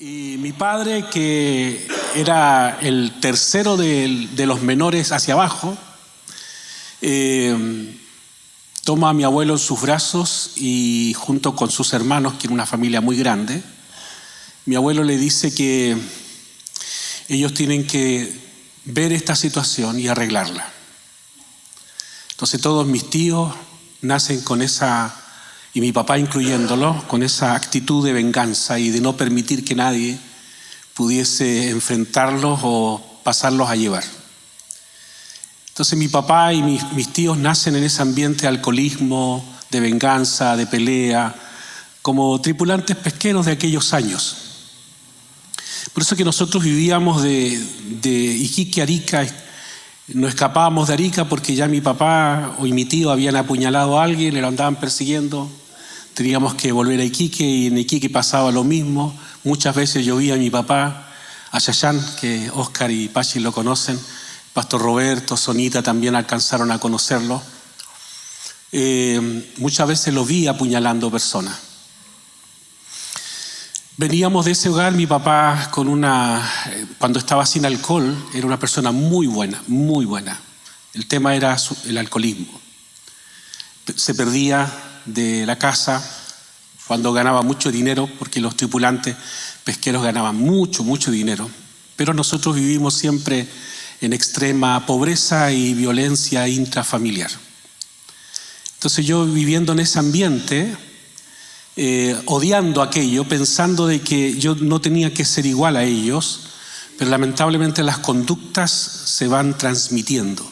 Y mi padre, que era el tercero de los menores hacia abajo, toma a mi abuelo en sus brazos y junto con sus hermanos, que era una familia muy grande, mi abuelo le dice que ellos tienen que ver esta situación y arreglarla. Entonces todos mis tíos nacen con esa, y mi papá incluyéndolo, con esa actitud de venganza y de no permitir que nadie pudiese enfrentarlos o pasarlos a llevar. Entonces mi papá y mis tíos nacen en ese ambiente de alcoholismo, de venganza, de pelea, como tripulantes pesqueros de aquellos años. Por eso que nosotros vivíamos de Iquique a Arica. No escapábamos de Arica porque ya mi papá o mi tío habían apuñalado a alguien, le lo andaban persiguiendo. Teníamos que volver a Iquique y en Iquique pasaba lo mismo. Muchas veces yo vi a mi papá, a Yayán, que Oscar y Pachi lo conocen, Pastor Roberto, Sonita también alcanzaron a conocerlo. Muchas veces lo vi apuñalando personas. Veníamos de ese hogar, mi papá cuando estaba sin alcohol, era una persona muy buena, muy buena. El tema era el alcoholismo. Se perdía de la casa cuando ganaba mucho dinero, porque los tripulantes pesqueros ganaban mucho, mucho dinero. Pero nosotros vivimos siempre en extrema pobreza y violencia intrafamiliar. Entonces yo viviendo en ese ambiente, odiando aquello, pensando de que yo no tenía que ser igual a ellos, pero lamentablemente las conductas se van transmitiendo.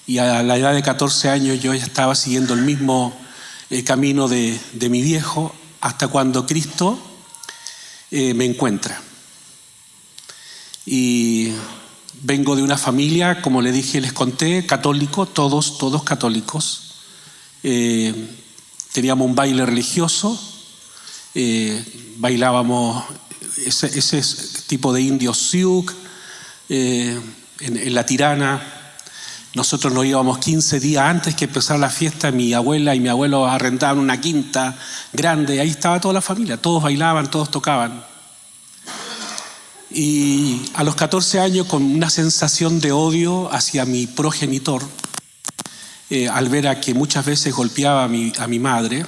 Y a la edad de 14 años yo ya estaba siguiendo el mismo camino de mi viejo, hasta cuando Cristo me encuentra. Y vengo de una familia, como le dije, les conté, católico, todos católicos. Teníamos un baile religioso, bailábamos ese tipo de indios Sioux en La Tirana. Nosotros nos íbamos 15 días antes que empezara la fiesta. Mi abuela y mi abuelo arrendaban una quinta grande, ahí estaba toda la familia, todos bailaban, todos tocaban. Y a los 14 años, con una sensación de odio hacia mi progenitor, al ver a que muchas veces golpeaba a mi madre,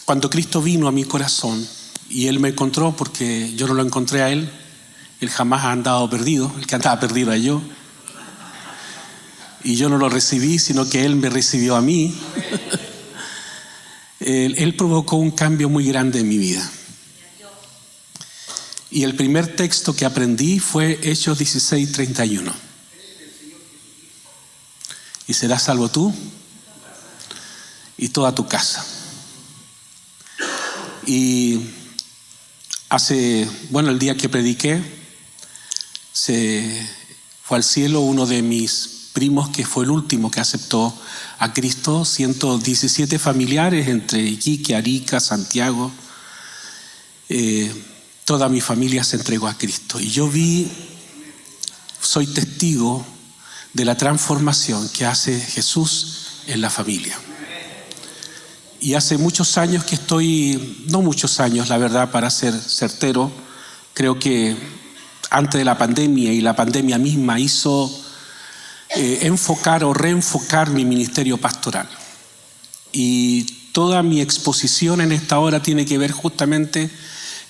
cuando Cristo vino a mi corazón y Él me encontró, porque yo no lo encontré a Él jamás ha andado perdido, el que andaba perdido era yo, y yo no lo recibí, sino que Él me recibió a mí. Él provocó un cambio muy grande en mi vida. Y el primer texto que aprendí fue Hechos 16:31. Y serás salvo tú y toda tu casa. Y el día que prediqué, se fue al cielo uno de mis primos, que fue el último que aceptó a Cristo. 117 familiares entre Iquique, Arica, Santiago. Toda mi familia se entregó a Cristo. Y yo soy testigo de la transformación que hace Jesús en la familia. Y hace muchos años que no muchos años, la verdad, para ser certero, creo que antes de la pandemia, y la pandemia misma hizo enfocar o reenfocar mi ministerio pastoral. Y toda mi exposición en esta hora tiene que ver justamente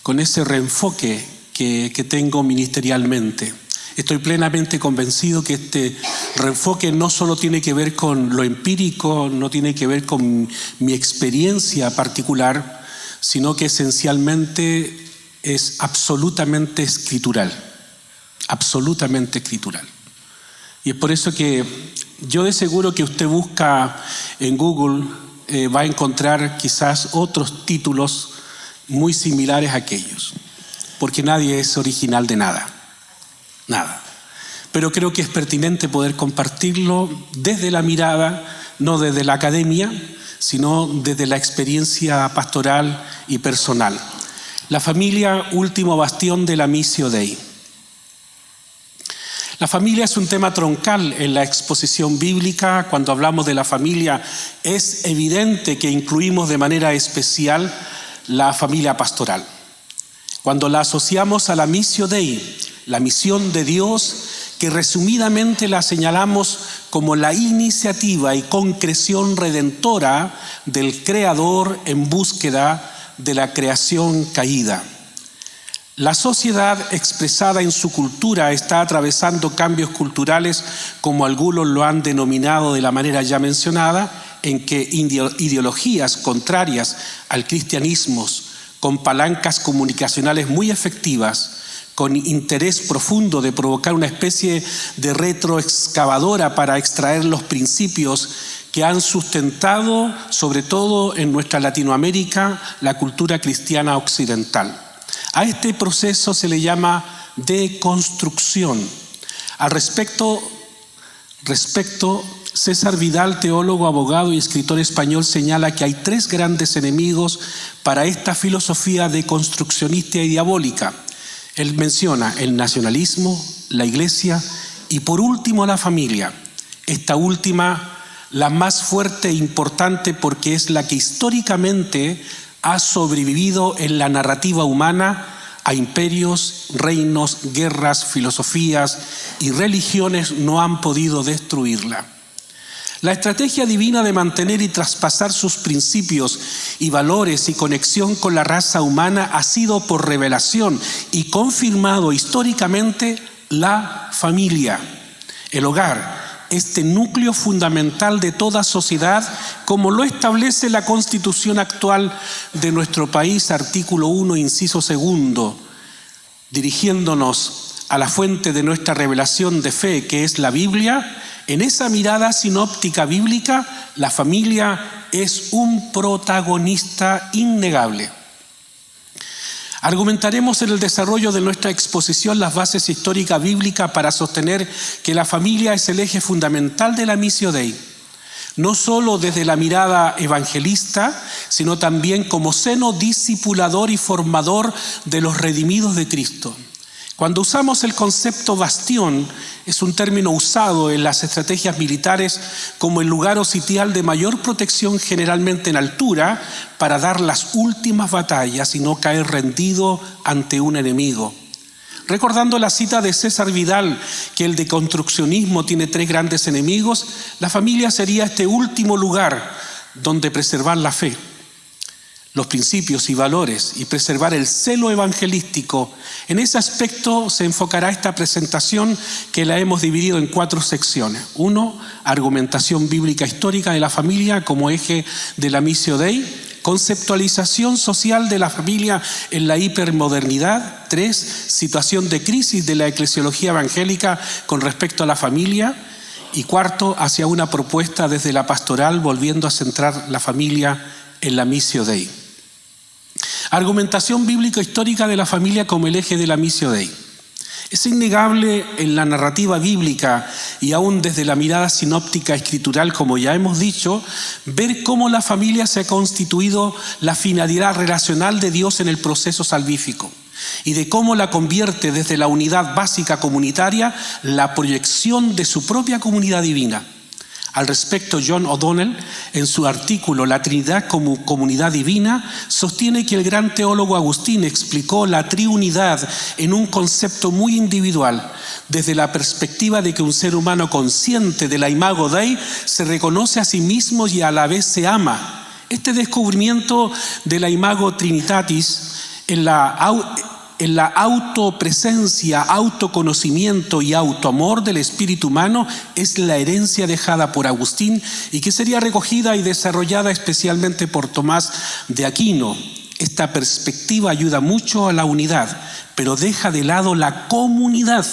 con ese reenfoque que tengo ministerialmente. Estoy plenamente convencido que este reenfoque no solo tiene que ver con lo empírico, no tiene que ver con mi experiencia particular, sino que esencialmente es absolutamente escritural. Absolutamente escritural. Y es por eso que yo de seguro que usted busca en Google, va a encontrar quizás otros títulos muy similares a aquellos, porque nadie es original de nada. Nada. Pero creo que es pertinente poder compartirlo desde la mirada, no desde la academia, sino desde la experiencia pastoral y personal. La familia, último bastión de la Missio Dei. La familia es un tema troncal en la exposición bíblica. Cuando hablamos de la familia, es evidente que incluimos de manera especial la familia pastoral. Cuando la asociamos a la Missio Dei, la misión de Dios, que resumidamente la señalamos como la iniciativa y concreción redentora del Creador en búsqueda de la creación caída. La sociedad expresada en su cultura está atravesando cambios culturales, como algunos lo han denominado de la manera ya mencionada, en que ideologías contrarias al cristianismo, con palancas comunicacionales muy efectivas, con interés profundo de provocar una especie de retroexcavadora para extraer los principios que han sustentado, sobre todo en nuestra Latinoamérica, la cultura cristiana occidental. A este proceso se le llama deconstrucción. Al respecto, César Vidal, teólogo, abogado y escritor español, señala que hay 3 grandes enemigos para esta filosofía deconstruccionista y diabólica. Él menciona el nacionalismo, la iglesia y por último la familia. Esta última, la más fuerte e importante porque es la que históricamente ha sobrevivido en la narrativa humana a imperios, reinos, guerras, filosofías y religiones no han podido destruirla. La estrategia divina de mantener y traspasar sus principios y valores y conexión con la raza humana ha sido por revelación y confirmado históricamente la familia, el hogar, este núcleo fundamental de toda sociedad, como lo establece la Constitución actual de nuestro país, artículo 1, inciso 2, dirigiéndonos a la fuente de nuestra revelación de fe, que es la Biblia. En esa mirada sinóptica bíblica, la familia es un protagonista innegable. Argumentaremos en el desarrollo de nuestra exposición las bases históricas bíblicas para sostener que la familia es el eje fundamental de la Missio Dei, no solo desde la mirada evangelista, sino también como seno discipulador y formador de los redimidos de Cristo. Cuando usamos el concepto bastión, es un término usado en las estrategias militares como el lugar o sitial de mayor protección, generalmente en altura, para dar las últimas batallas y no caer rendido ante un enemigo. Recordando la cita de César Vidal, que el deconstruccionismo tiene 3 grandes enemigos, la familia sería este último lugar donde preservar la fe, los principios y valores y preservar el celo evangelístico. En ese aspecto se enfocará esta presentación, que la hemos dividido en 4 secciones. 1, argumentación bíblica histórica de la familia como eje de la Missio Dei. Conceptualización social de la familia en la hipermodernidad. 3, situación de crisis de la eclesiología evangélica con respecto a la familia. Y 4, hacia una propuesta desde la pastoral, volviendo a centrar la familia en la Missio Dei. Argumentación bíblico-histórica de la familia como el eje de la Missio Dei. Es innegable en la narrativa bíblica y aún desde la mirada sinóptica escritural, como ya hemos dicho, ver cómo la familia se ha constituido la finalidad relacional de Dios en el proceso salvífico y de cómo la convierte desde la unidad básica comunitaria la proyección de su propia comunidad divina. Al respecto, John O'Donnell, en su artículo La Trinidad como Comunidad Divina, sostiene que el gran teólogo Agustín explicó la triunidad en un concepto muy individual, desde la perspectiva de que un ser humano consciente de la imago Dei se reconoce a sí mismo y a la vez se ama. Este descubrimiento de la imago Trinitatis en la autopresencia, autoconocimiento y autoamor del espíritu humano es la herencia dejada por Agustín y que sería recogida y desarrollada especialmente por Tomás de Aquino. Esta perspectiva ayuda mucho a la unidad, pero deja de lado la comunidad.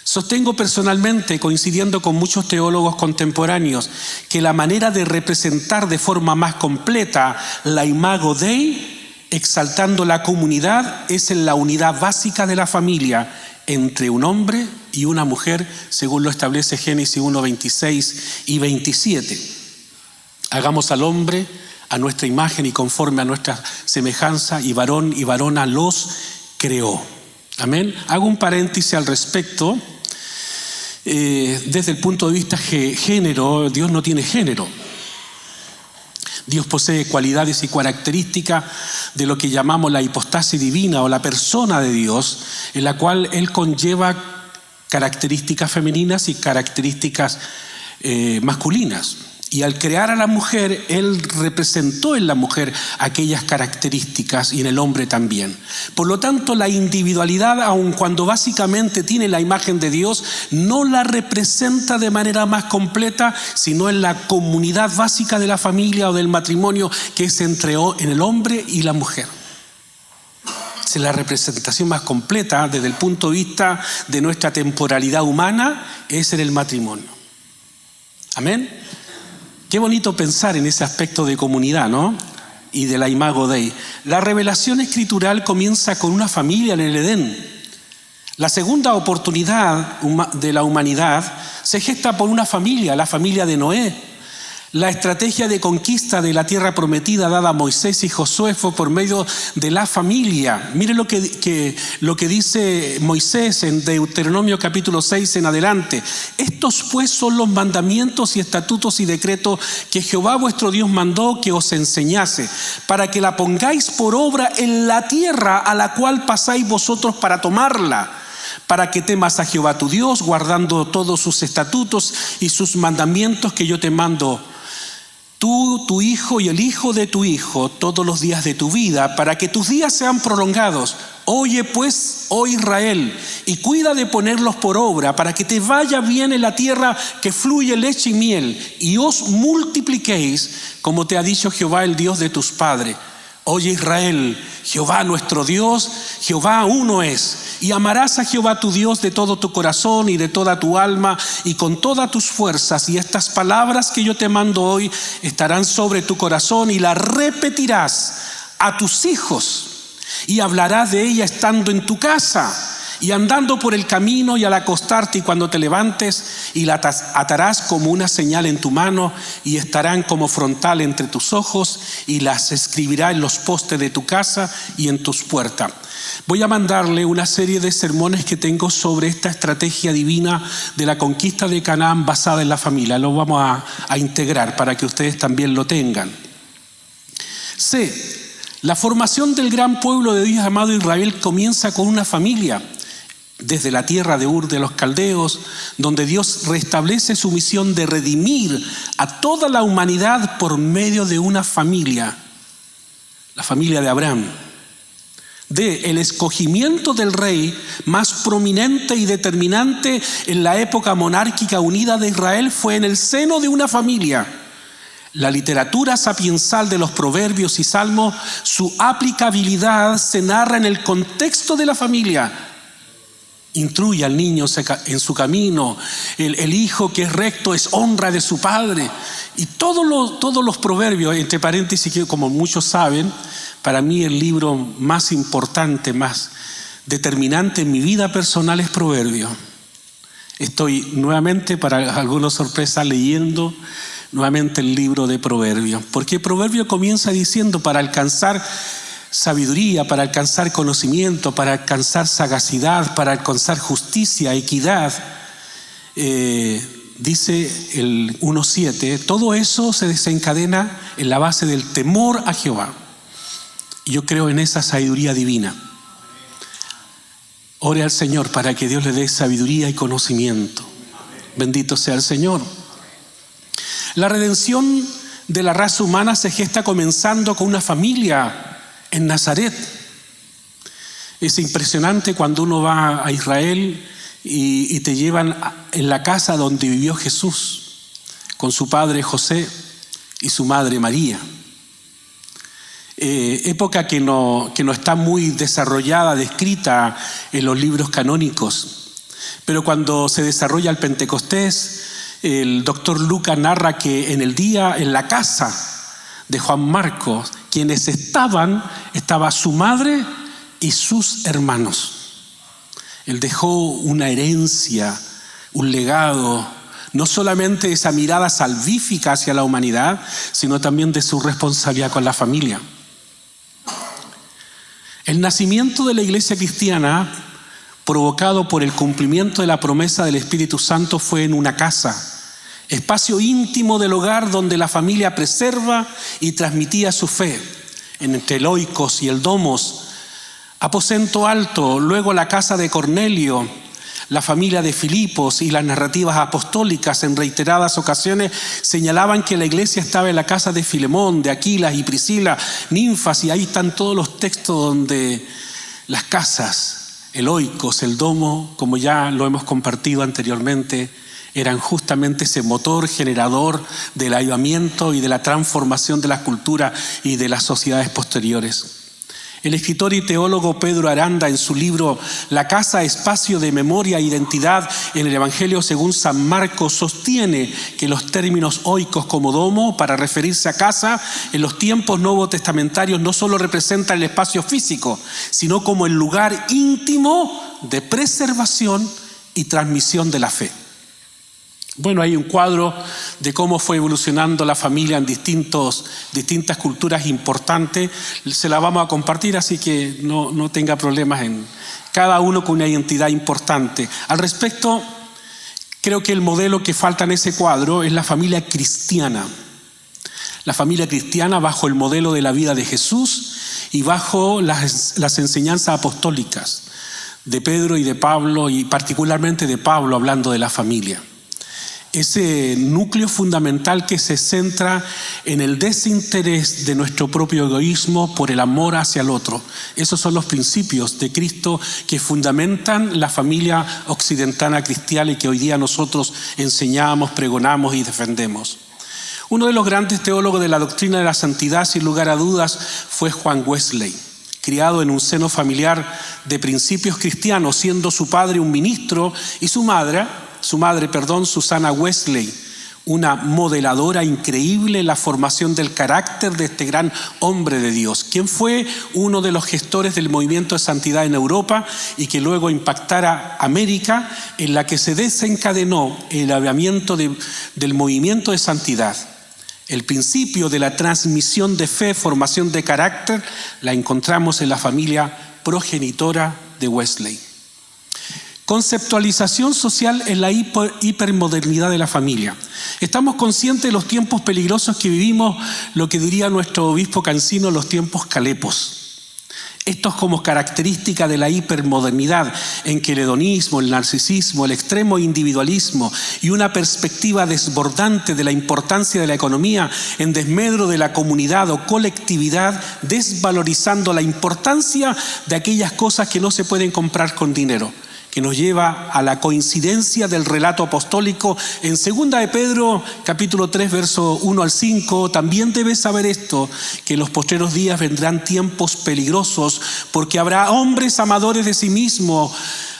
Sostengo personalmente, coincidiendo con muchos teólogos contemporáneos, que la manera de representar de forma más completa la imago Dei, exaltando la comunidad, es en la unidad básica de la familia entre un hombre y una mujer, según lo establece Génesis 1, 26 y 27. Hagamos al hombre a nuestra imagen y conforme a nuestra semejanza, y varón y varona los creó. Amén. Hago un paréntesis al respecto. Desde el punto de vista género, Dios no tiene género. Dios posee cualidades y características de lo que llamamos la hipostasis divina o la persona de Dios, en la cual Él conlleva características femeninas y características masculinas. Y al crear a la mujer, Él representó en la mujer aquellas características y en el hombre también. Por lo tanto, la individualidad, aun cuando básicamente tiene la imagen de Dios, no la representa de manera más completa, sino en la comunidad básica de la familia o del matrimonio que se entregó en el hombre y la mujer. Es la representación más completa desde el punto de vista de nuestra temporalidad humana, es en el matrimonio. Amén. Qué bonito pensar en ese aspecto de comunidad, ¿no? Y de la Imago Dei. La revelación escritural comienza con una familia en el Edén. La segunda oportunidad de la humanidad se gesta por una familia, la familia de Noé. La estrategia de conquista de la tierra prometida dada a Moisés y Josué fue por medio de la familia. Mire lo que dice Moisés en Deuteronomio capítulo 6 en adelante. Estos pues son los mandamientos y estatutos y decretos que Jehová vuestro Dios mandó que os enseñase, para que la pongáis por obra en la tierra a la cual pasáis vosotros para tomarla, para que temas a Jehová tu Dios, guardando todos sus estatutos y sus mandamientos que yo te mando, tú, tu hijo y el hijo de tu hijo, todos los días de tu vida, para que tus días sean prolongados. Oye pues, oh Israel, y cuida de ponerlos por obra, para que te vaya bien en la tierra que fluye leche y miel, y os multipliquéis, como te ha dicho Jehová, el Dios de tus padres. Oye Israel, Jehová nuestro Dios, Jehová uno es. Y amarás a Jehová tu Dios de todo tu corazón y de toda tu alma y con todas tus fuerzas. Y estas palabras que yo te mando hoy estarán sobre tu corazón y las repetirás a tus hijos. Y hablarás de ella estando en tu casa y andando por el camino y al acostarte y cuando te levantes, y la atarás como una señal en tu mano y estarán como frontal entre tus ojos, y las escribirás en los postes de tu casa y en tus puertas. Voy a mandarle una serie de sermones que tengo sobre esta estrategia divina de la conquista de Canaán basada en la familia. Lo vamos a integrar para que ustedes también lo tengan. C. La formación del gran pueblo de Dios llamado Israel comienza con una familia. Desde la tierra de Ur de los Caldeos, donde Dios restablece su misión de redimir a toda la humanidad por medio de una familia, la familia de Abraham. D. El escogimiento del rey más prominente y determinante en la época monárquica unida de Israel fue en el seno de una familia. La literatura sapiensal de los proverbios y salmos, su aplicabilidad se narra en el contexto de la familia. Instruye al niño en su camino, el hijo que es recto es honra de su padre. Y todos los proverbios, entre paréntesis, que como muchos saben, para mí el libro más importante, más determinante en mi vida personal es Proverbios. Estoy nuevamente, para algunos sorpresa, leyendo nuevamente el libro de Proverbios. Porque Proverbio comienza diciendo: para alcanzar sabiduría, para alcanzar conocimiento, para alcanzar sagacidad, para alcanzar justicia, equidad. Dice el 1:7, todo eso se desencadena en la base del temor a Jehová. Yo creo en esa sabiduría divina. Ore al Señor para que Dios le dé sabiduría y conocimiento. Bendito sea el Señor. La redención de la raza humana se gesta comenzando con una familia en Nazaret. Es impresionante cuando uno va a Israel y te llevan en la casa donde vivió Jesús, con su padre José y su madre María. Época que no está muy desarrollada, descrita en los libros canónicos. Pero cuando se desarrolla el Pentecostés, el doctor Lucas narra que en la casa de Juan Marcos, quienes estaba su madre y sus hermanos. Él dejó una herencia, un legado, no solamente de esa mirada salvífica hacia la humanidad, sino también de su responsabilidad con la familia. El nacimiento de la iglesia cristiana, provocado por el cumplimiento de la promesa del Espíritu Santo, fue en una casa, espacio íntimo del hogar donde la familia preserva y transmitía su fe, entre el oikos y el domos, aposento alto, luego la casa de Cornelio, la familia de Filipos y las narrativas apostólicas en reiteradas ocasiones señalaban que la iglesia estaba en la casa de Filemón, de Aquilas y Priscila, ninfas, y ahí están todos los textos donde las casas, el oikos, el domo, como ya lo hemos compartido anteriormente, eran justamente ese motor generador del avivamiento y de la transformación de la cultura y de las sociedades posteriores. El escritor y teólogo Pedro Aranda, en su libro La casa, espacio de memoria e identidad en el Evangelio según San Marcos, sostiene que los términos oikos como domo, para referirse a casa, en los tiempos novotestamentarios no solo representan el espacio físico, sino como el lugar íntimo de preservación y transmisión de la fe. Bueno, hay un cuadro de cómo fue evolucionando la familia en distintas culturas importantes. Se la vamos a compartir, así que no tenga problemas en cada uno con una identidad importante. Al respecto, creo que el modelo que falta en ese cuadro es la familia cristiana. La familia cristiana bajo el modelo de la vida de Jesús y bajo las enseñanzas apostólicas de Pedro y de Pablo, y particularmente de Pablo hablando de la familia. Ese núcleo fundamental que se centra en el desinterés de nuestro propio egoísmo por el amor hacia el otro. Esos son los principios de Cristo que fundamentan la familia occidental cristiana y que hoy día nosotros enseñamos, pregonamos y defendemos. Uno de los grandes teólogos de la doctrina de la santidad, sin lugar a dudas, fue Juan Wesley. Criado en un seno familiar de principios cristianos, siendo su padre un ministro y su madre, Susana Wesley, una modeladora increíble en la formación del carácter de este gran hombre de Dios, quien fue uno de los gestores del movimiento de santidad en Europa y que luego impactara América, en la que se desencadenó el avivamiento del movimiento de santidad. El principio de la transmisión de fe, formación de carácter, la encontramos en la familia progenitora de Wesley. Conceptualización social en la hipermodernidad de la familia. Estamos conscientes de los tiempos peligrosos que vivimos, lo que diría nuestro obispo Cancino, los tiempos calepos. Esto es como característica de la hipermodernidad, en que el hedonismo, el narcisismo, el extremo individualismo y una perspectiva desbordante de la importancia de la economía en desmedro de la comunidad o colectividad, desvalorizando la importancia de aquellas cosas que no se pueden comprar con dinero, que nos lleva a la coincidencia del relato apostólico en 2 de Pedro, capítulo 3, verso 1 al 5. También debes saber esto, que en los postreros días vendrán tiempos peligrosos, porque habrá hombres amadores de sí mismos,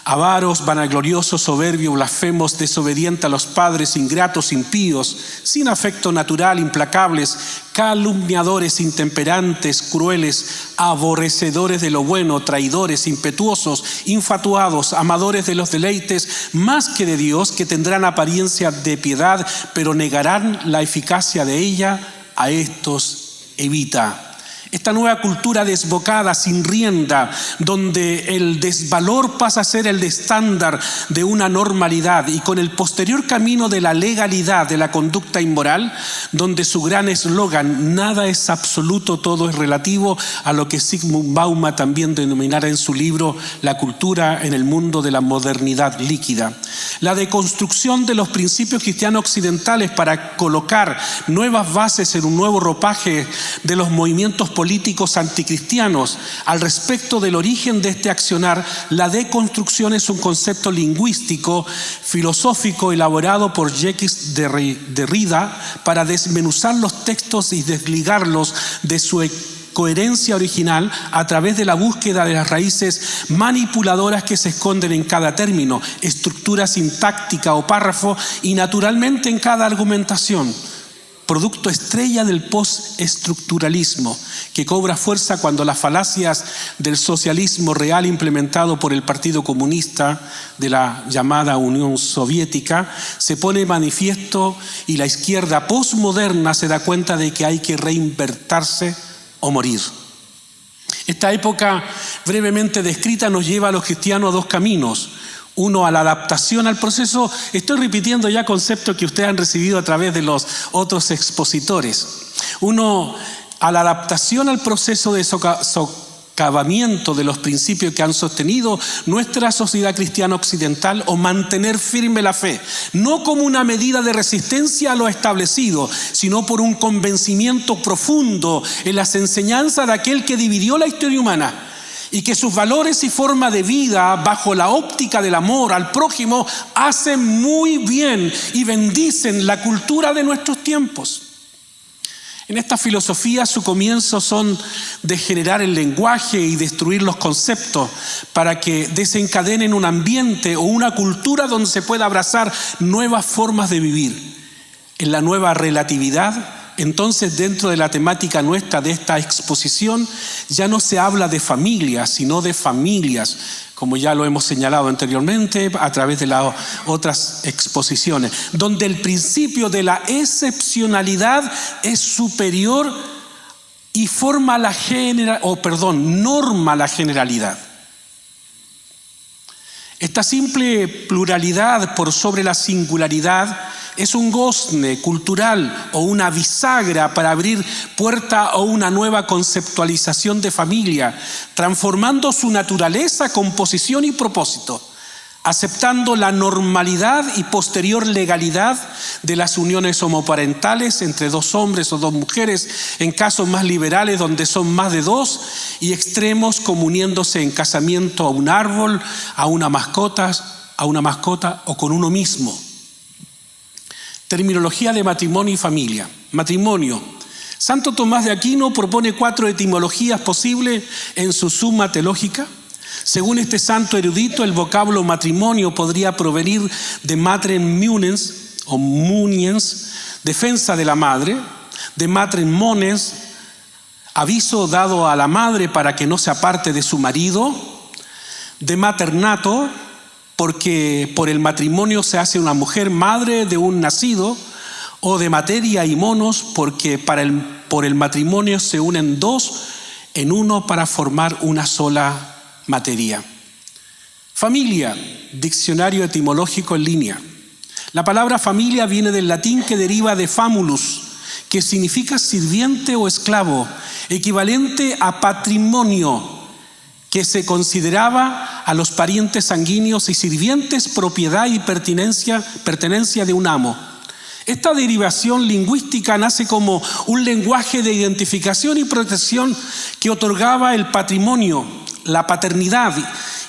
avaros, vanagloriosos, soberbios, blasfemos, desobedientes a los padres, ingratos, impíos, sin afecto natural, implacables, calumniadores, intemperantes, crueles, aborrecedores de lo bueno, traidores, impetuosos, infatuados, amadores de los deleites más que de Dios, que tendrán apariencia de piedad, pero negarán la eficacia de ella. A estos evita. Esta nueva cultura desbocada, sin rienda, donde el desvalor pasa a ser el estándar de una normalidad, y con el posterior camino de la legalidad de la conducta inmoral, donde su gran eslogan, nada es absoluto, todo es relativo, a lo que Zygmunt Bauman también denominara en su libro La cultura en el mundo de la modernidad líquida. La deconstrucción de los principios cristianos occidentales para colocar nuevas bases en un nuevo ropaje de los movimientos políticos anticristianos. Al respecto del origen de este accionar, la deconstrucción es un concepto lingüístico, filosófico, elaborado por Jacques Derrida para desmenuzar los textos y desligarlos de su coherencia original a través de la búsqueda de las raíces manipuladoras que se esconden en cada término, estructura sintáctica o párrafo, y naturalmente en cada argumentación. Producto estrella del postestructuralismo, que cobra fuerza cuando las falacias del socialismo real implementado por el Partido Comunista de la llamada Unión Soviética se pone de manifiesto, y la izquierda postmoderna se da cuenta de que hay que reinvertirse o morir. Esta época brevemente descrita nos lleva a los cristianos a dos caminos: Uno, a la adaptación al proceso. Estoy repitiendo ya conceptos que ustedes han recibido a través de los otros expositores. Uno, a la adaptación al proceso de socavamiento de los principios que han sostenido nuestra sociedad cristiana occidental, o mantener firme la fe, no como una medida de resistencia a lo establecido, sino por un convencimiento profundo en las enseñanzas de aquel que dividió la historia humana, y que sus valores y forma de vida bajo la óptica del amor al prójimo hacen muy bien y bendicen la cultura de nuestros tiempos. En esta filosofía su comienzo son degenerar el lenguaje y destruir los conceptos para que desencadenen un ambiente o una cultura donde se pueda abrazar nuevas formas de vivir. En la nueva relatividad, entonces, dentro de la temática nuestra de esta exposición, ya no se habla de familias, sino de familias, como ya lo hemos señalado anteriormente a través de las otras exposiciones, donde el principio de la excepcionalidad es superior y norma la generalidad. Esta simple pluralidad por sobre la singularidad es un gozne cultural o una bisagra para abrir puerta a una nueva conceptualización de familia, transformando su naturaleza, composición y propósito, aceptando la normalidad y posterior legalidad de las uniones homoparentales entre dos hombres o dos mujeres, en casos más liberales donde son más de dos, y extremos como uniéndose en casamiento a un árbol, a una mascota o con uno mismo. Terminología de matrimonio y familia. Matrimonio. Santo Tomás de Aquino propone 4 etimologías posibles en su Summa Teológica. Según este santo erudito, el vocablo matrimonio podría provenir de matrem munens o muniens, defensa de la madre, de matrem mones, aviso dado a la madre para que no se aparte de su marido, de maternato, porque por el matrimonio se hace una mujer madre de un nacido, o de materia y monos, porque por el matrimonio se unen dos en uno para formar una sola materia. Familia, diccionario etimológico en línea. La palabra familia viene del latín que deriva de famulus, que significa sirviente o esclavo, equivalente a patrimonio, que se consideraba a los parientes sanguíneos y sirvientes propiedad y pertenencia de un amo. Esta derivación lingüística nace como un lenguaje de identificación y protección que otorgaba el patrimonio, la paternidad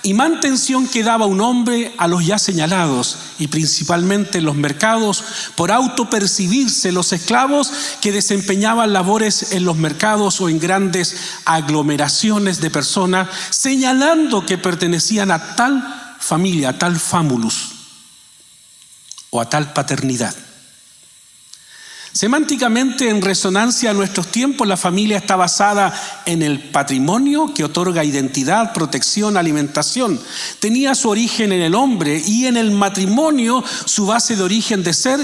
y mantención que daba un hombre a los ya señalados, y principalmente en los mercados, por autopercibirse los esclavos que desempeñaban labores en los mercados o en grandes aglomeraciones de personas, señalando que pertenecían a tal familia, a tal famulus o a tal paternidad. Semánticamente, en resonancia a nuestros tiempos, la familia está basada en el patrimonio que otorga identidad, protección, alimentación. Tenía su origen en el hombre, y en el matrimonio su base de origen de ser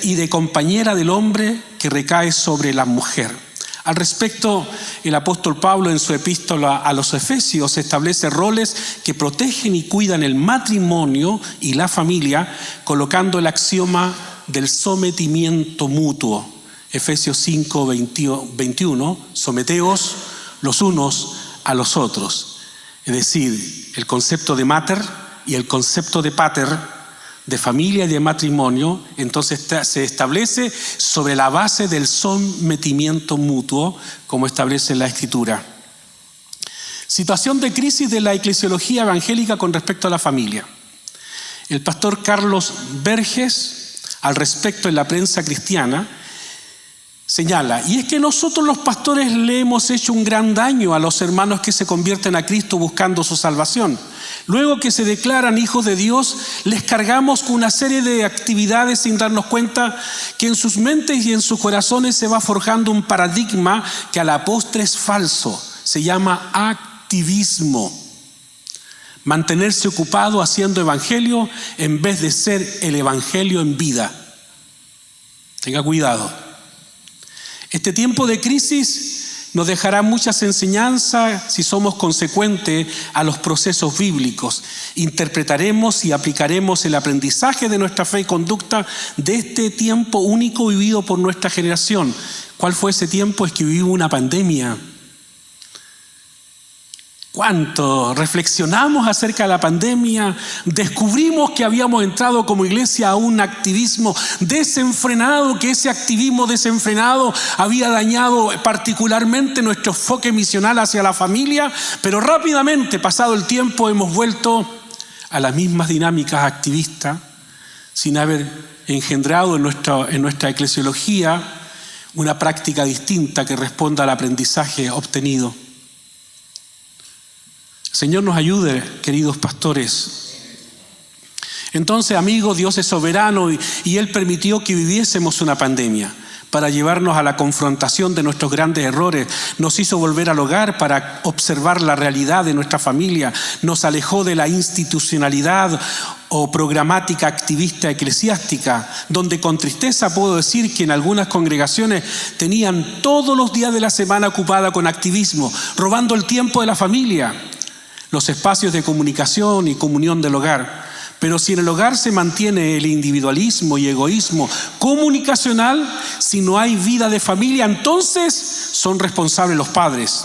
y de compañera del hombre que recae sobre la mujer. Al respecto, el apóstol Pablo en su epístola a los Efesios establece roles que protegen y cuidan el matrimonio y la familia, colocando el axioma del sometimiento mutuo. Efesios 5, 21, someteos los unos a los otros. Es decir, el concepto de mater y el concepto de pater, de familia y de matrimonio, entonces se establece sobre la base del sometimiento mutuo, como establece la Escritura. Situación de crisis de la eclesiología evangélica con respecto a la familia. El pastor Carlos Verges, al respecto en la prensa cristiana, señala: y es que nosotros los pastores le hemos hecho un gran daño a los hermanos que se convierten a Cristo buscando su salvación. Luego que se declaran hijos de Dios, les cargamos con una serie de actividades sin darnos cuenta que en sus mentes y en sus corazones se va forjando un paradigma que a la postre es falso. Se llama activismo. Mantenerse ocupado haciendo evangelio en vez de ser el evangelio en vida. Tenga cuidado. Este tiempo de crisis nos dejará muchas enseñanzas si somos consecuentes a los procesos bíblicos. Interpretaremos y aplicaremos el aprendizaje de nuestra fe y conducta de este tiempo único vivido por nuestra generación. ¿Cuál fue ese tiempo? Es que vivimos una pandemia. ¿Cuánto reflexionamos acerca de la pandemia? Descubrimos que habíamos entrado como iglesia a un activismo desenfrenado, que ese activismo desenfrenado había dañado particularmente nuestro enfoque misional hacia la familia, pero rápidamente, pasado el tiempo, hemos vuelto a las mismas dinámicas activistas, sin haber engendrado en nuestra eclesiología una práctica distinta que responda al aprendizaje obtenido. Señor nos ayude, queridos pastores. Entonces, amigos, Dios es soberano y Él permitió que viviésemos una pandemia para llevarnos a la confrontación de nuestros grandes errores. Nos hizo volver al hogar para observar la realidad de nuestra familia. Nos alejó de la institucionalidad o programática activista eclesiástica, donde con tristeza puedo decir que en algunas congregaciones tenían todos los días de la semana ocupada con activismo, robando el tiempo de la familia, los espacios de comunicación y comunión del hogar. Pero si en el hogar se mantiene el individualismo y egoísmo comunicacional, si no hay vida de familia, entonces son responsables los padres.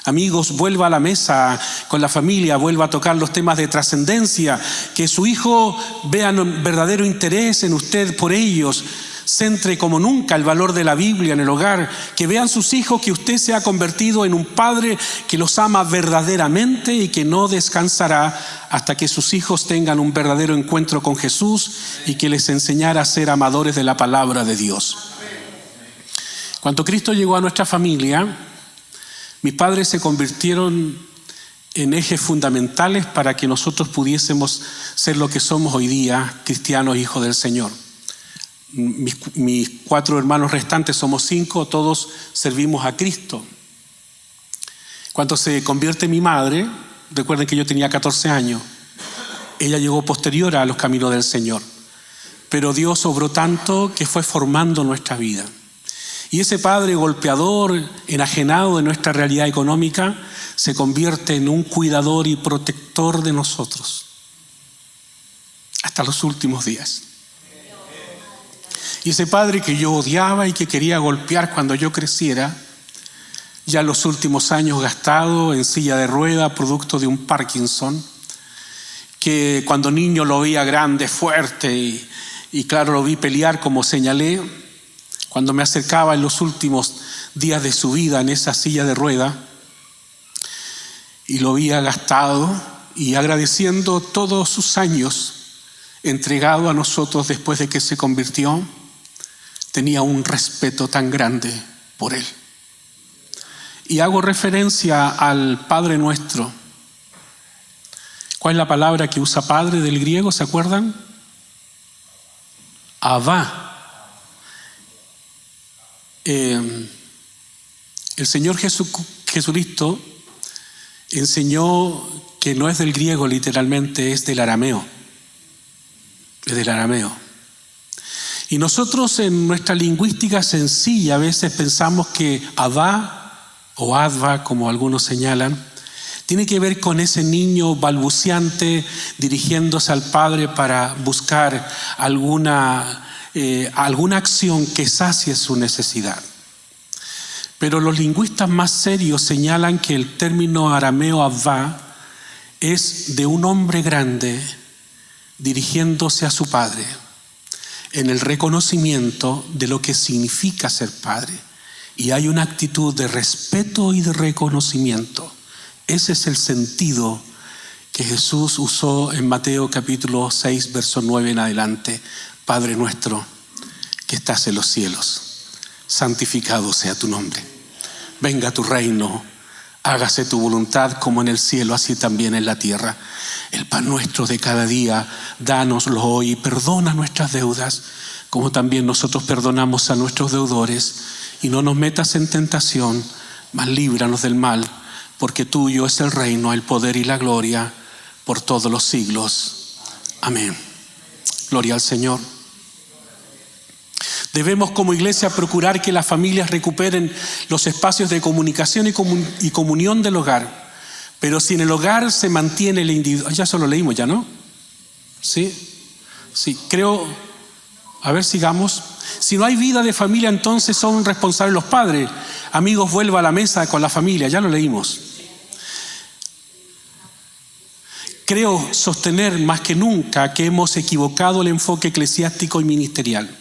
Amigos, vuelva a la mesa con la familia, vuelva a tocar los temas de trascendencia, que su hijo vea un verdadero interés en usted por ellos. Centre como nunca el valor de la Biblia en el hogar, que vean sus hijos que usted se ha convertido en un padre que los ama verdaderamente y que no descansará hasta que sus hijos tengan un verdadero encuentro con Jesús y que les enseñara a ser amadores de la palabra de Dios. Cuando Cristo llegó a nuestra familia, mis padres se convirtieron en ejes fundamentales para que nosotros pudiésemos ser lo que somos hoy día, cristianos, hijos del Señor. Mis 4 hermanos restantes, somos 5, todos servimos a Cristo. Cuando se convierte mi madre, recuerden que yo tenía 14 años, ella llegó posterior a los caminos del Señor, pero Dios obró tanto que fue formando nuestra vida. Y ese padre golpeador, enajenado de nuestra realidad económica, se convierte en un cuidador y protector de nosotros hasta los últimos días. Y ese padre que yo odiaba y que quería golpear cuando yo creciera, ya en los últimos años gastado en silla de rueda, producto de un Parkinson, que cuando niño lo veía grande, fuerte y claro, lo vi pelear como señalé, cuando me acercaba en los últimos días de su vida en esa silla de rueda y lo vi gastado y agradeciendo todos sus años entregado a nosotros después de que se convirtió, tenía un respeto tan grande por él. Y hago referencia al Padre Nuestro. ¿Cuál es la palabra que usa Padre del griego? ¿Se acuerdan? Abba. El Señor Jesucristo enseñó que no es del griego literalmente, es del arameo. Es del arameo. Y nosotros en nuestra lingüística sencilla a veces pensamos que Abba o Adva, como algunos señalan, tiene que ver con ese niño balbuciante dirigiéndose al Padre para buscar alguna acción que sacie su necesidad. Pero los lingüistas más serios señalan que el término arameo Abba es de un hombre grande dirigiéndose a su Padre en el reconocimiento de lo que significa ser padre. Y hay una actitud de respeto y de reconocimiento. Ese es el sentido que Jesús usó en Mateo capítulo 6, verso 9 en adelante. Padre nuestro que estás en los cielos, santificado sea tu nombre. Venga tu reino, hágase tu voluntad como en el cielo, así también en la tierra. El pan nuestro de cada día, dánoslo hoy y perdona nuestras deudas, como también nosotros perdonamos a nuestros deudores. Y no nos metas en tentación, mas líbranos del mal, porque tuyo es el reino, el poder y la gloria, por todos los siglos. Amén. Gloria al Señor. Debemos como iglesia procurar que las familias recuperen los espacios de comunicación y comunión del hogar. Pero si en el hogar se mantiene el individuo... Ya eso lo leímos, ¿ya no? Sí, creo... A ver, sigamos. Si no hay vida de familia, entonces son responsables los padres. Amigos, vuelva a la mesa con la familia. Ya lo leímos. Creo sostener más que nunca que hemos equivocado el enfoque eclesiástico y ministerial.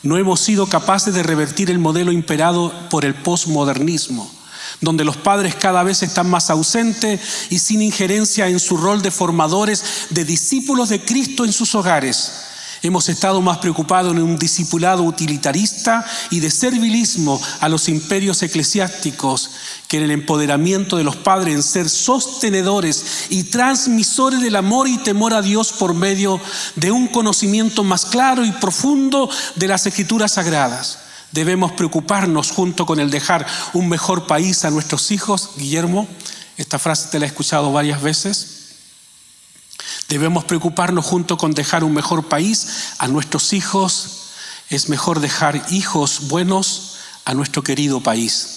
No hemos sido capaces de revertir el modelo imperado por el posmodernismo, donde los padres cada vez están más ausentes y sin injerencia en su rol de formadores de discípulos de Cristo en sus hogares. Hemos estado más preocupados en un discipulado utilitarista y de servilismo a los imperios eclesiásticos que en el empoderamiento de los padres en ser sostenedores y transmisores del amor y temor a Dios por medio de un conocimiento más claro y profundo de las Escrituras Sagradas. Debemos preocuparnos junto con el dejar un mejor país a nuestros hijos. Guillermo, esta frase te la he escuchado varias veces. Debemos preocuparnos junto con dejar un mejor país a nuestros hijos. Es mejor dejar hijos buenos a nuestro querido país.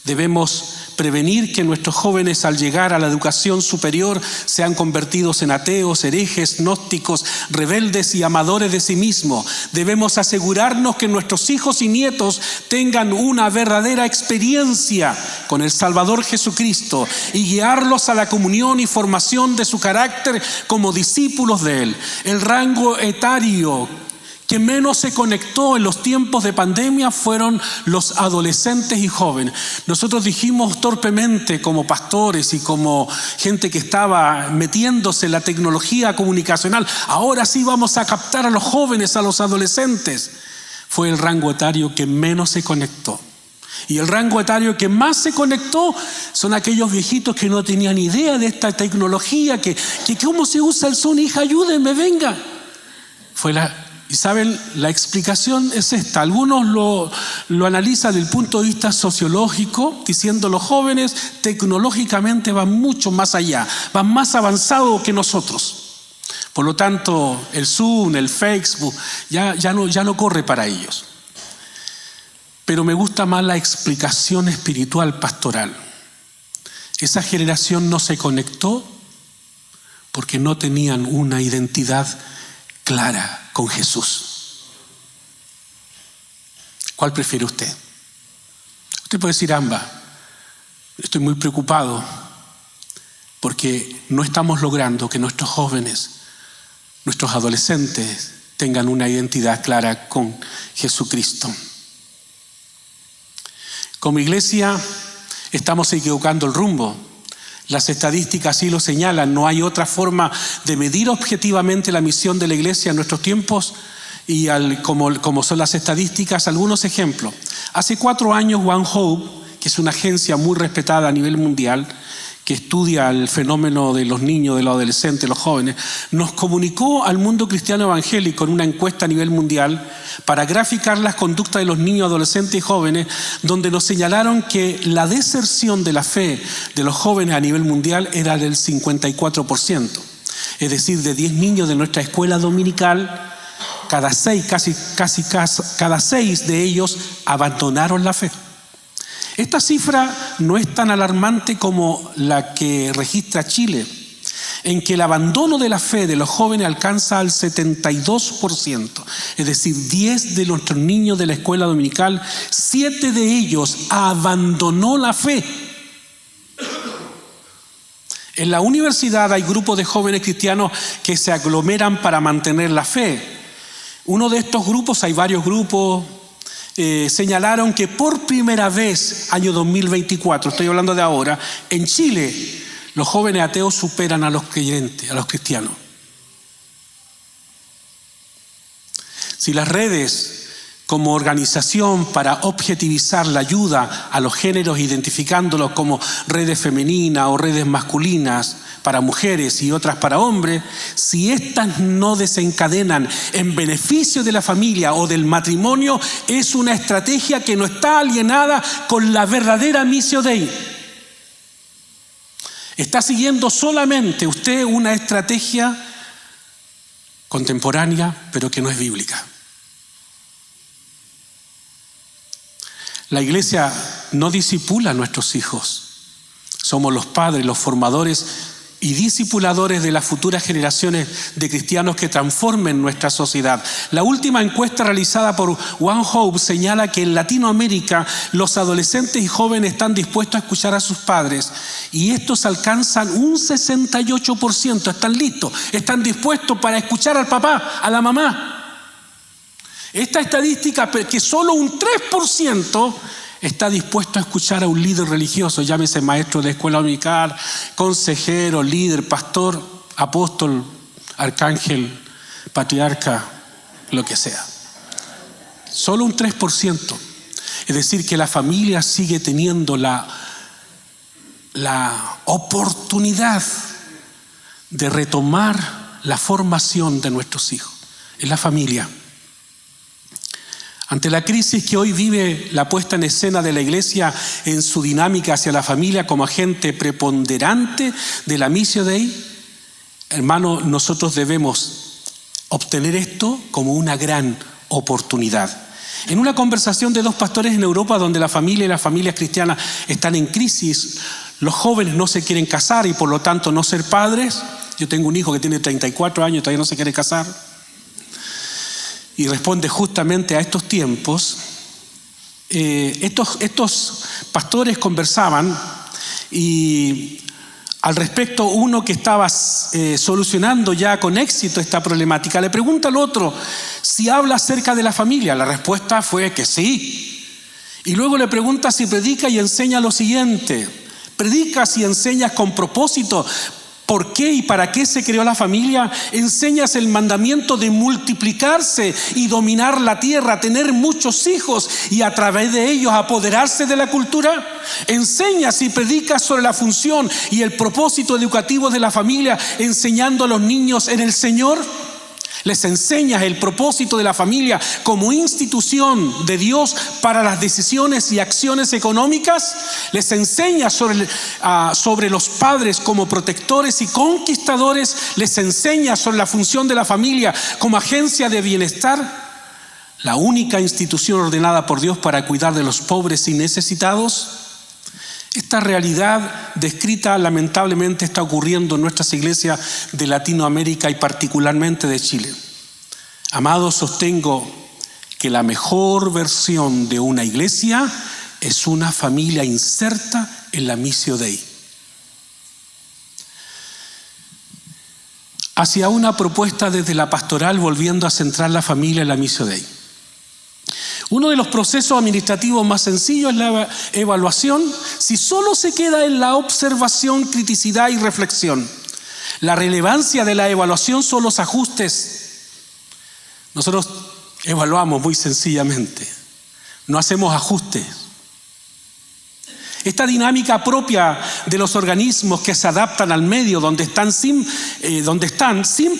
Debemos prevenir que nuestros jóvenes al llegar a la educación superior sean convertidos en ateos, herejes, gnósticos, rebeldes y amadores de sí mismos. Debemos asegurarnos que nuestros hijos y nietos tengan una verdadera experiencia con el Salvador Jesucristo y guiarlos a la comunión y formación de su carácter como discípulos de Él. El rango etario que menos se conectó en los tiempos de pandemia fueron los adolescentes y jóvenes. Nosotros dijimos torpemente como pastores y como gente que estaba metiéndose en la tecnología comunicacional, ahora sí vamos a captar a los jóvenes, a los adolescentes. Fue el rango etario que menos se conectó. Y el rango etario que más se conectó son aquellos viejitos que no tenían idea de esta tecnología, que cómo se usa el Zoom, hija, ayúdenme, venga. Y saben, la explicación es esta. Algunos lo analizan desde el punto de vista sociológico, diciendo los jóvenes tecnológicamente van mucho más allá, van más avanzados que nosotros. Por lo tanto, el Zoom, el Facebook, ya no corre para ellos. Pero me gusta más la explicación espiritual pastoral. Esa generación no se conectó porque no tenían una identidad clara con Jesús. ¿Cuál prefiere usted? Usted puede decir ambas. Estoy muy preocupado porque no estamos logrando que nuestros jóvenes, nuestros adolescentes tengan una identidad clara con Jesucristo. Como iglesia estamos equivocando el rumbo. Las estadísticas sí lo señalan. No hay otra forma de medir objetivamente la misión de la iglesia en nuestros tiempos y como son las estadísticas. Algunos ejemplos. Hace 4 años One Hope, que es una agencia muy respetada a nivel mundial, que estudia el fenómeno de los niños, de los adolescentes, de los jóvenes, nos comunicó al mundo cristiano evangélico en una encuesta a nivel mundial para graficar las conductas de los niños, adolescentes y jóvenes, donde nos señalaron que la deserción de la fe de los jóvenes a nivel mundial era del 54%. Es decir, de 10 niños de nuestra escuela dominical, cada 6 de ellos abandonaron la fe. Esta cifra no es tan alarmante como la que registra Chile, en que el abandono de la fe de los jóvenes alcanza al 72%. Es decir, 10 de nuestros niños de la escuela dominical, 7 de ellos abandonó la fe. En la universidad hay grupos de jóvenes cristianos que se aglomeran para mantener la fe. Uno de estos grupos, hay varios grupos, señalaron que por primera vez, año 2024, estoy hablando de ahora, en Chile, los jóvenes ateos superan a los creyentes, a los cristianos. Si las redes como organización para objetivizar la ayuda a los géneros, identificándolos como redes femeninas o redes masculinas para mujeres y otras para hombres, si estas no desencadenan en beneficio de la familia o del matrimonio, es una estrategia que no está alienada con la verdadera missio Dei. Está siguiendo solamente usted una estrategia contemporánea, pero que no es bíblica. La iglesia no discipula a nuestros hijos. Somos los padres, los formadores y discipuladores de las futuras generaciones de cristianos que transformen nuestra sociedad. La última encuesta realizada por One Hope señala que en Latinoamérica los adolescentes y jóvenes están dispuestos a escuchar a sus padres y estos alcanzan un 68%, están listos, están dispuestos para escuchar al papá, a la mamá. Esta estadística, que solo un 3% está dispuesto a escuchar a un líder religioso, llámese maestro de escuela dominical, consejero, líder, pastor, apóstol, arcángel, patriarca, lo que sea. Solo un 3%. Es decir, que la familia sigue teniendo la oportunidad de retomar la formación de nuestros hijos. Es la familia. Ante la crisis que hoy vive la puesta en escena de la iglesia en su dinámica hacia la familia como agente preponderante de la Missio Dei, hermano, nosotros debemos obtener esto como una gran oportunidad. En una conversación de dos pastores en Europa donde la familia y las familias cristianas están en crisis, los jóvenes no se quieren casar y por lo tanto no ser padres. Yo tengo un hijo que tiene 34 años y todavía no se quiere casar. Y responde justamente a estos tiempos. Estos pastores conversaban y al respecto uno que estaba solucionando ya con éxito esta problemática le pregunta al otro si habla acerca de la familia. La respuesta fue que sí. Y luego le pregunta si predica y enseña lo siguiente: ¿predicas y enseñas con propósito? ¿Por qué y para qué se creó la familia? ¿Enseñas el mandamiento de multiplicarse y dominar la tierra, tener muchos hijos y a través de ellos apoderarse de la cultura? ¿Enseñas y predicas sobre la función y el propósito educativo de la familia, enseñando a los niños en el Señor? ¿Les enseñas el propósito de la familia como institución de Dios para las decisiones y acciones económicas? ¿Les enseñas sobre los padres como protectores y conquistadores? ¿Les enseñas sobre la función de la familia como agencia de bienestar? ¿La única institución ordenada por Dios para cuidar de los pobres y necesitados? Esta realidad descrita lamentablemente está ocurriendo en nuestras iglesias de Latinoamérica y particularmente de Chile. Amados, sostengo que la mejor versión de una iglesia es una familia inserta en la Missio Dei. Hacia una propuesta desde la pastoral volviendo a centrar la familia en la Missio Dei. Uno de los procesos administrativos más sencillos es la evaluación, si solo se queda en la observación, criticidad y reflexión. La relevancia de la evaluación son los ajustes. Nosotros evaluamos muy sencillamente, no hacemos ajustes. Esta dinámica propia de los organismos que se adaptan al medio donde están sin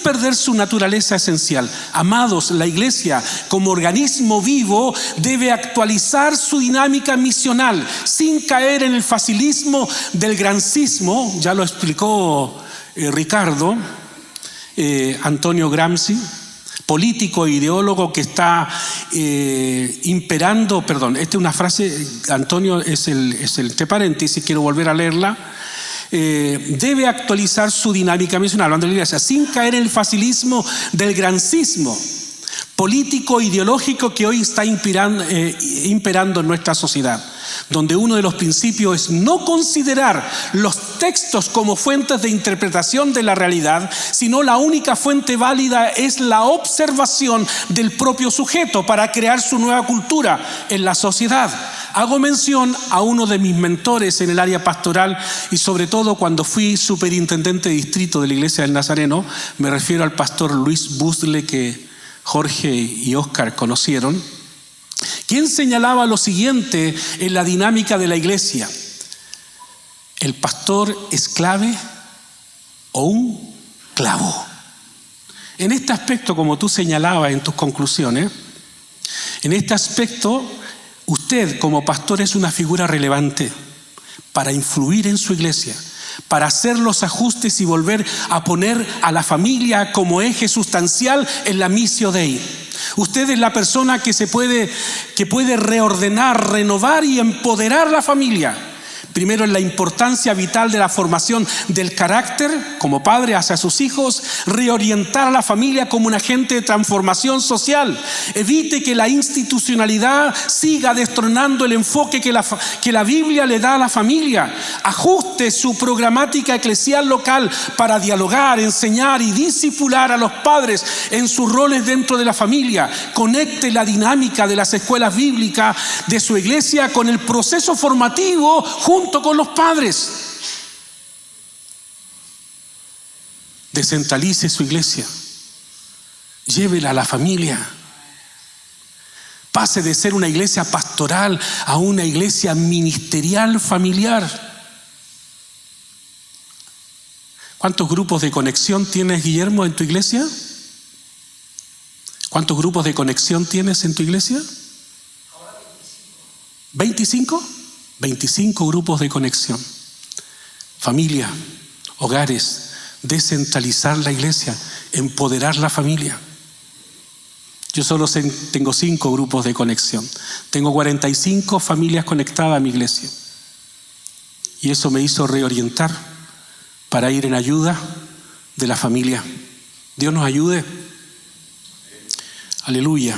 perder su naturaleza esencial. Amados, la iglesia como organismo vivo debe actualizar su dinámica misional sin caer en el facilismo del gramscismo. Ya lo explicó Ricardo, Antonio Gramsci, político e ideólogo que está imperando, esta es una frase, Antonio, es entre paréntesis, quiero volver a leerla. Debe actualizar su dinámica misional, hablando de la iglesia, sin caer en el facilismo del gramscismo político e ideológico que hoy está imperando en nuestra sociedad, donde uno de los principios es no considerar los textos como fuentes de interpretación de la realidad, sino la única fuente válida es la observación del propio sujeto para crear su nueva cultura en la sociedad. Hago mención a uno de mis mentores en el área pastoral y sobre todo cuando fui superintendente de distrito de la Iglesia del Nazareno, me refiero al pastor Luis Busle, que Jorge y Oscar conocieron, quien señalaba lo siguiente en la dinámica de la iglesia: el pastor es clave o un clavo. En este aspecto, como tú señalabas en tus conclusiones, en este aspecto usted como pastor es una figura relevante para influir en su iglesia, para hacer los ajustes y volver a poner a la familia como eje sustancial en la Missio Dei. Usted es la persona que puede reordenar, renovar y empoderar la familia. Primero, en la importancia vital de la formación del carácter como padre hacia sus hijos, reorientar a la familia como un agente de transformación social. Evite que la institucionalidad siga destronando el enfoque que la Biblia le da a la familia. Ajuste su programática eclesial local para dialogar, enseñar y discipular a los padres en sus roles dentro de la familia. Conecte la dinámica de las escuelas bíblicas de su iglesia con el proceso formativo junto con los padres. Descentralice su iglesia. Llévela a la familia. Pase de ser una iglesia pastoral a una iglesia ministerial familiar. ¿Cuántos grupos de conexión tienes, Guillermo, en tu iglesia? ¿Cuántos grupos de conexión tienes en tu iglesia? ¿25? 25 grupos de conexión. Familia, hogares, descentralizar la iglesia, empoderar la familia. Yo solo tengo 5 grupos de conexión. Tengo 45 familias conectadas a mi iglesia. Y eso me hizo reorientar para ir en ayuda de la familia. Dios nos ayude. Aleluya.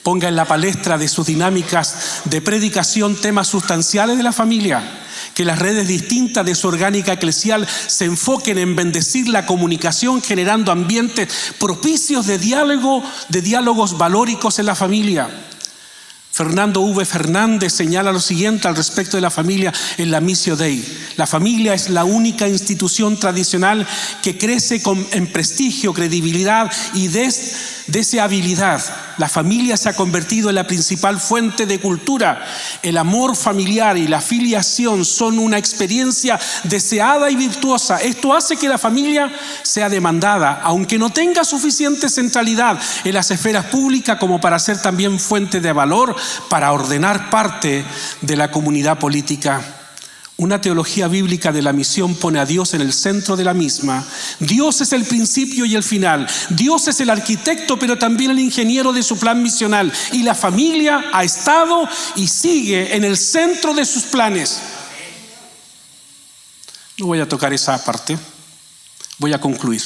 Ponga en la palestra de sus dinámicas de predicación temas sustanciales de la familia. Que las redes distintas de su orgánica eclesial se enfoquen en bendecir la comunicación, generando ambientes propicios de diálogos valóricos en la familia. Fernando V. Fernández señala lo siguiente al respecto de la familia en la Missio Dei. La familia es la única institución tradicional que crece en prestigio, credibilidad y deseabilidad. La familia se ha convertido en la principal fuente de cultura. El amor familiar y la filiación son una experiencia deseada y virtuosa. Esto hace que la familia sea demandada, aunque no tenga suficiente centralidad en las esferas públicas como para ser también fuente de valor para ordenar parte de la comunidad política. Una teología bíblica de la misión pone a Dios en el centro de la misma. Dios es el principio y el final. Dios es el arquitecto, pero también el ingeniero de su plan misional. Y la familia ha estado y sigue en el centro de sus planes. No voy a tocar esa parte. Voy a concluir.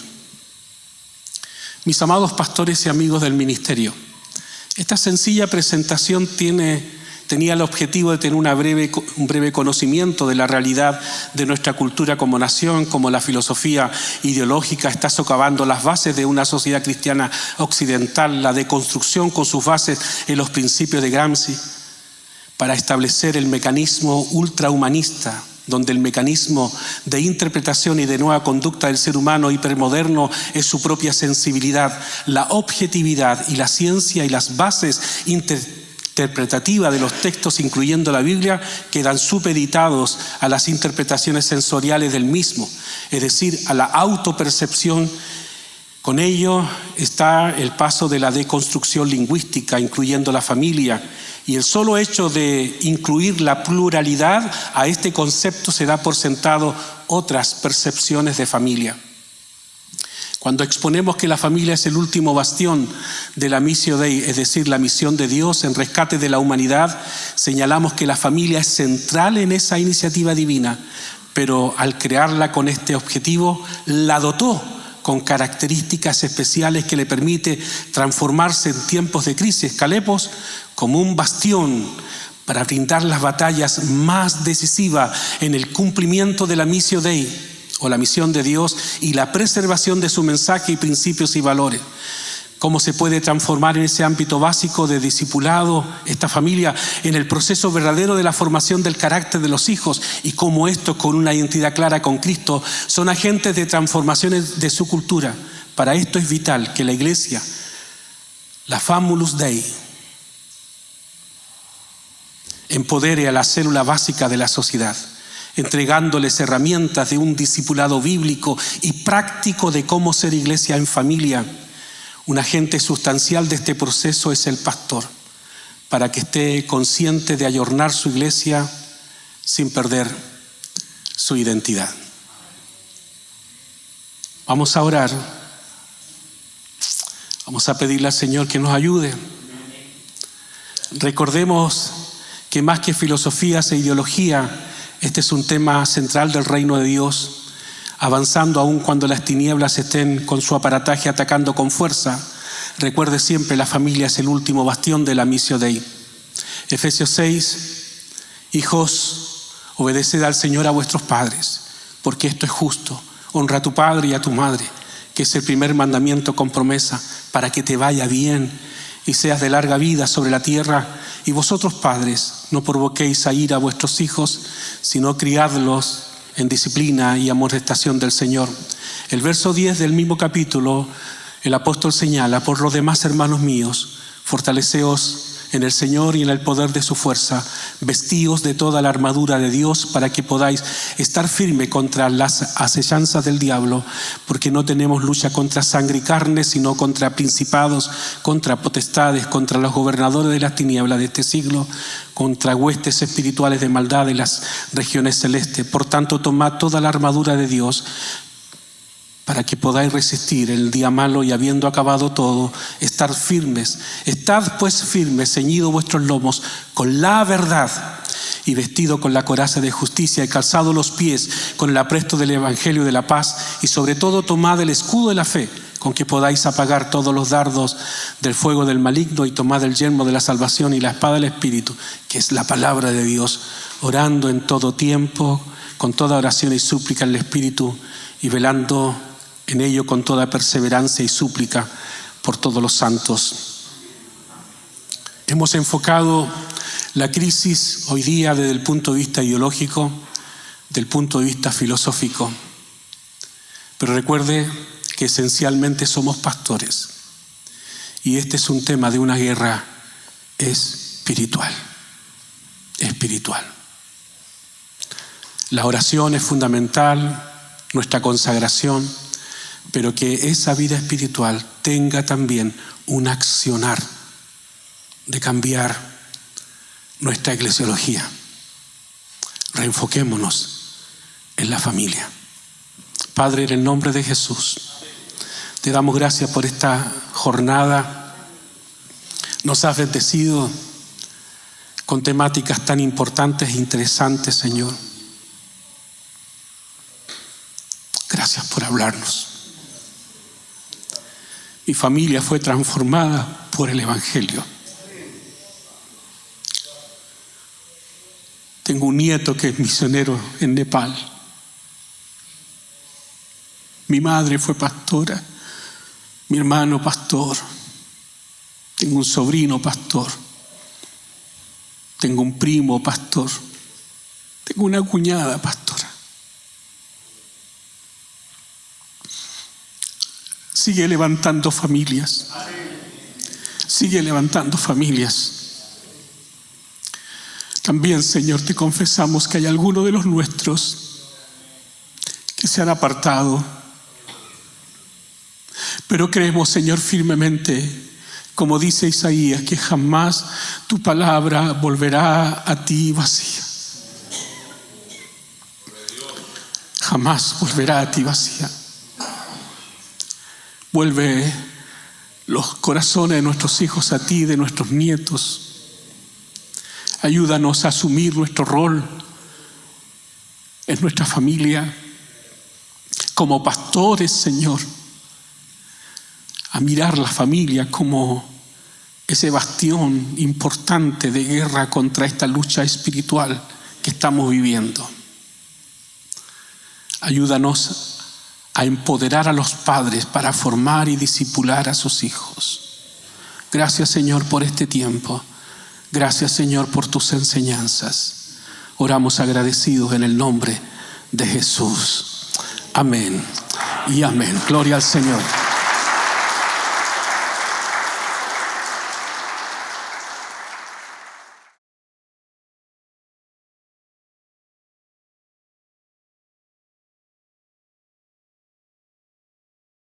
Mis amados pastores y amigos del ministerio, esta sencilla presentación tenía el objetivo de tener un breve conocimiento de la realidad de nuestra cultura como nación, como la filosofía ideológica está socavando las bases de una sociedad cristiana occidental, la deconstrucción con sus bases en los principios de Gramsci, para establecer el mecanismo ultrahumanista, donde el mecanismo de interpretación y de nueva conducta del ser humano hipermoderno es su propia sensibilidad, la objetividad y la ciencia y las bases interpretativa de los textos, incluyendo la Biblia, quedan supeditados a las interpretaciones sensoriales del mismo, es decir, a la autopercepción. Con ello está el paso de la deconstrucción lingüística, incluyendo la familia, y el solo hecho de incluir la pluralidad a este concepto se da por sentado otras percepciones de familia. Cuando exponemos que la familia es el último bastión de la Missio Dei, es decir, la misión de Dios en rescate de la humanidad, señalamos que la familia es central en esa iniciativa divina, pero al crearla con este objetivo, la dotó con características especiales que le permite transformarse en tiempos de crisis, calepos, como un bastión para brindar las batallas más decisivas en el cumplimiento de la Missio Dei, o la misión de Dios, y la preservación de su mensaje y principios y valores. ¿Cómo se puede transformar en ese ámbito básico de discipulado esta familia en el proceso verdadero de la formación del carácter de los hijos? Y cómo estos, con una identidad clara con Cristo, son agentes de transformaciones de su cultura. Para esto es vital que la iglesia, la Famulus Dei, empodere a la célula básica de la sociedad, entregándoles herramientas de un discipulado bíblico y práctico de cómo ser iglesia en familia. Un agente sustancial de este proceso es el pastor, para que esté consciente de ayornar su iglesia sin perder su identidad. Vamos a orar Vamos a pedirle al Señor que nos ayude. Recordemos que más que filosofías e ideología, este es un tema central del reino de Dios, avanzando aún cuando las tinieblas estén con su aparataje atacando con fuerza. Recuerde siempre, la familia es el último bastión de la Missio Dei. Efesios 6, hijos, obedeced al Señor a vuestros padres, porque esto es justo. Honra a tu padre y a tu madre, que es el primer mandamiento con promesa, para que te vaya bien y seas de larga vida sobre la tierra. Y vosotros, padres, no provoquéis a ira a vuestros hijos, sino criadlos en disciplina y amonestación del Señor. El verso 10 del mismo capítulo, el apóstol señala: por lo demás, hermanos míos, fortaleceos en el Señor y en el poder de su fuerza, vestíos de toda la armadura de Dios para que podáis estar firme contra las acechanzas del diablo, porque no tenemos lucha contra sangre y carne, sino contra principados, contra potestades, contra los gobernadores de las tinieblas de este siglo, contra huestes espirituales de maldad en las regiones celestes. Por tanto, tomad toda la armadura de Dios para que podáis resistir el día malo, y habiendo acabado todo, estar firmes. Estad pues firmes, ceñidos vuestros lomos con la verdad, y vestido con la coraza de justicia, y calzado los pies con el apresto del evangelio de la paz, y sobre todo tomad el escudo de la fe, con que podáis apagar todos los dardos del fuego del maligno, y tomad el yelmo de la salvación y la espada del Espíritu, que es la palabra de Dios, orando en todo tiempo, con toda oración y súplica en el Espíritu, y velando en ello con toda perseverancia y súplica por todos los santos. Hemos enfocado la crisis hoy día desde el punto de vista ideológico, del punto de vista filosófico. Pero recuerde que esencialmente somos pastores, y este es un tema de una guerra espiritual. Espiritual. La oración es fundamental, nuestra consagración, pero que esa vida espiritual tenga también un accionar de cambiar nuestra eclesiología. Reenfoquémonos en la familia. Padre, en el nombre de Jesús, te damos gracias por esta jornada. Nos has bendecido con temáticas tan importantes e interesantes, Señor. Gracias por hablarnos. Mi familia fue transformada por el Evangelio. Tengo un nieto que es misionero en Nepal. Mi madre fue pastora, mi hermano pastor. Tengo un sobrino pastor. Tengo un primo pastor. Tengo una cuñada pastora. Sigue levantando familias. Sigue levantando familias. También, Señor, te confesamos que hay algunos de los nuestros que se han apartado. Pero creemos, Señor, firmemente, como dice Isaías, que jamás tu palabra volverá a ti vacía. Jamás volverá a ti vacía. Vuelve los corazones de nuestros hijos a ti, de nuestros nietos. Ayúdanos a asumir nuestro rol en nuestra familia como pastores, Señor. A mirar la familia como ese bastión importante de guerra contra esta lucha espiritual que estamos viviendo. Ayúdanos a empoderar a los padres para formar y discipular a sus hijos. Gracias, Señor, por este tiempo. Gracias, Señor, por tus enseñanzas. Oramos agradecidos en el nombre de Jesús. Amén y amén. Gloria al Señor.